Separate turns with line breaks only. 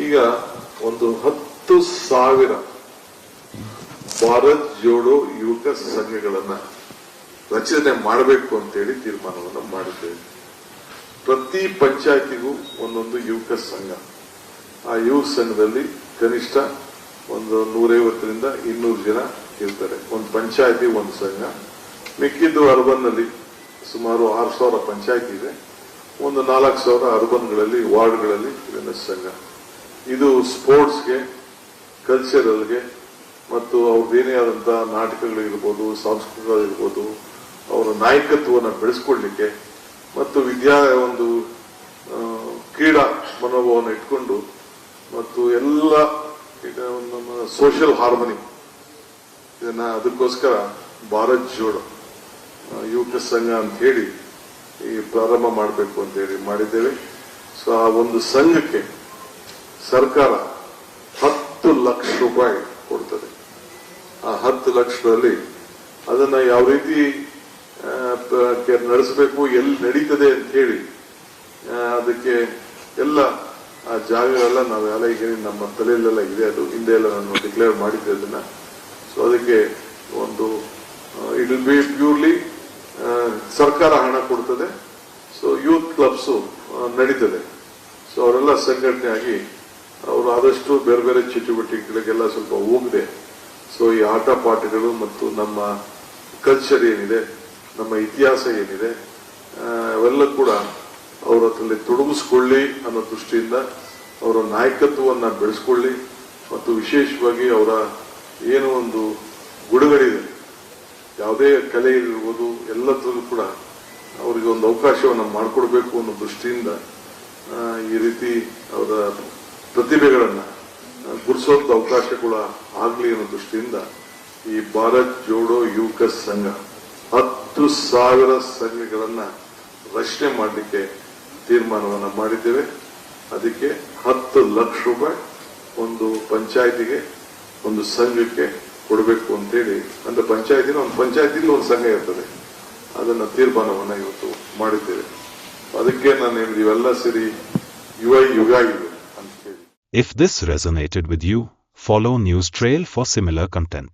ಈಗ ಒಂದು 10,000 ಭಾರತ್ ಜೋಡೋ ಯುವಕ ಸಂಘಗಳನ್ನ ರಚನೆ ಮಾಡಬೇಕು ಅಂತೇಳಿ ತೀರ್ಮಾನವನ್ನು ಮಾಡಿದ್ದೇವೆ. ಪ್ರತಿ ಪಂಚಾಯತಿಗೂ ಒಂದೊಂದು ಯುವಕ ಸಂಘ. ಆ ಯುವಕ ಸಂಘದಲ್ಲಿ ಕನಿಷ್ಠ ಒಂದು 150ರಿಂದ 200 ಜನ ಇರ್ತಾರೆ. ಒಂದು ಪಂಚಾಯತಿ ಒಂದು ಸಂಘ. ಮಿಕ್ಕಿದ್ದು ಅರ್ಬನ್ ನಲ್ಲಿ ಸುಮಾರು 6,000 ಪಂಚಾಯತಿ ಇದೆ. ಒಂದು 4,000 ಅರ್ಬನ್ಗಳಲ್ಲಿ ವಾರ್ಡ್ಗಳಲ್ಲಿ ಇದನ್ನ ಸಂಘ. ಇದು ಸ್ಪೋರ್ಟ್ಸ್ಗೆ, ಕಲ್ಚರಲ್ಗೆ ಮತ್ತು ಅವ್ರದ್ದೇನೇ ಆದಂತಹ ನಾಟಕಗಳಿರ್ಬೋದು, ಸಾಂಸ್ಕೃತಿಕಗಳಿರ್ಬೋದು, ಅವರ ನಾಯಕತ್ವವನ್ನು ಬೆಳೆಸ್ಕೊಳ್ಳಿಕ್ಕೆ ಮತ್ತು ಒಂದು ಕ್ರೀಡಾ ಮನೋಭಾವವನ್ನು ಇಟ್ಕೊಂಡು ಮತ್ತು ಎಲ್ಲ ನಮ್ಮ ಸೋಷಿಯಲ್ ಹಾರ್ಮನಿ ಇದನ್ನ ಅದಕ್ಕೋಸ್ಕರ ಭಾರತ್ ಜೋಡೋ ಯುವಕ ಸಂಘ ಅಂತ ಹೇಳಿ ಈ ಪ್ರಾರಂಭ ಮಾಡಬೇಕು ಅಂತ ಹೇಳಿ ಮಾಡಿದ್ದೇವೆ. ಸೊ ಆ ಒಂದು ಸಂಘಕ್ಕೆ ಸರ್ಕಾರ 10 ಲಕ್ಷ ರೂಪಾಯಿ ಕೊಡ್ತದೆ. ಆ 10 ಲಕ್ಷದಲ್ಲಿ ಅದನ್ನ ಯಾವ ರೀತಿ ನಡೆಸಬೇಕು, ಎಲ್ಲಿ ನಡೀತದೆ ಅಂತ ಹೇಳಿ ಅದಕ್ಕೆ ಎಲ್ಲ ಆ ಜಾಗಗಳೆಲ್ಲ ನಾವೆಲ್ಲ ಈಗ ನಮ್ಮ ತಲೆಯಲ್ಲೆಲ್ಲ ಇದೆ. ಅದು ಹಿಂದೆ ಎಲ್ಲ ನಾನು ಡಿಕ್ಲೇರ್ ಮಾಡಿದ್ದೆ ಅದನ್ನ. ಸೊ ಅದಕ್ಕೆ ಒಂದು ಇಟ್ ವಿಲ್ ಬಿ ಪ್ಯೂರ್ಲಿ ಸರ್ಕಾರ ಹಣ ಕೊಡ್ತದೆ. ಸೊ ಯೂತ್ ಕ್ಲಬ್ಸ್ ನಡೀತದೆ. ಸೊ ಅವರೆಲ್ಲ ಸಂಘಟನೆ ಆಗಿ ಅವರು ಆದಷ್ಟು ಬೇರೆ ಬೇರೆ ಚಟುವಟಿಕೆಗಳಿಗೆಲ್ಲ ಸ್ವಲ್ಪ ಹೋಗದೆ, ಸೊ ಈ ಆಟ ಪಾಠಗಳು ಮತ್ತು ನಮ್ಮ ಕಲ್ಚರ್ ಏನಿದೆ, ನಮ್ಮ ಇತಿಹಾಸ ಏನಿದೆ, ಅವೆಲ್ಲ ಕೂಡ ಅವರ ಹತ್ರಲ್ಲಿ ತೊಡಗಿಸ್ಕೊಳ್ಳಿ ಅನ್ನೋ ದೃಷ್ಟಿಯಿಂದ ಅವರ ನಾಯಕತ್ವವನ್ನು ಬೆಳೆಸ್ಕೊಳ್ಳಿ ಮತ್ತು ವಿಶೇಷವಾಗಿ ಅವರ ಏನು ಒಂದು ಗುಣಗಳಿದೆ, ಯಾವುದೇ ಕಲೆ ಇರ್ಬೋದು, ಎಲ್ಲದರಲ್ಲೂ ಕೂಡ ಅವರಿಗೆ ಒಂದು ಅವಕಾಶವನ್ನು ಮಾಡಿಕೊಡ್ಬೇಕು ಅನ್ನೋ ದೃಷ್ಟಿಯಿಂದ ಈ ರೀತಿ ಅವರ ಪ್ರತಿಭೆಗಳನ್ನ ಗುರುಸೋಂತ ಅವಕಾಶಗಳು ಆಗಲಿ ಅನ್ನೋ ದೃಷ್ಟಿಯಿಂದ ಈ ಭಾರತ್ ಜೋಡೋ ಯುವಕ ಸಂಘ 10,000 ಸಂಘಗಳನ್ನ ರಚನೆ ಮಾಡಲಿಕ್ಕೆ ತೀರ್ಮಾನವನ್ನು ಮಾಡಿದ್ದೇವೆ. ಅದಕ್ಕೆ 10 ಲಕ್ಷ ರೂಪಾಯಿ ಒಂದು ಪಂಚಾಯತಿಗೆ, ಒಂದು ಸಂಘಕ್ಕೆ ಕೊಡಬೇಕು ಅಂತೇಳಿ, ಅಂದ್ರೆ ಒಂದು ಪಂಚಾಯತಿಲಿ ಒಂದು ಸಂಘ ಇರ್ತದೆ, ಅದನ್ನ ತೀರ್ಮಾನವನ್ನ ಇವತ್ತು ಮಾಡಿದ್ದೇವೆ. ಅದಕ್ಕೆ ನಾನು ಹೇಳಿದ ಇವೆಲ್ಲ ಸೇರಿ ಯುಗ ಇದು ಅಂತ ಹೇಳಿ.
If this resonated with you, follow News Trail for similar content.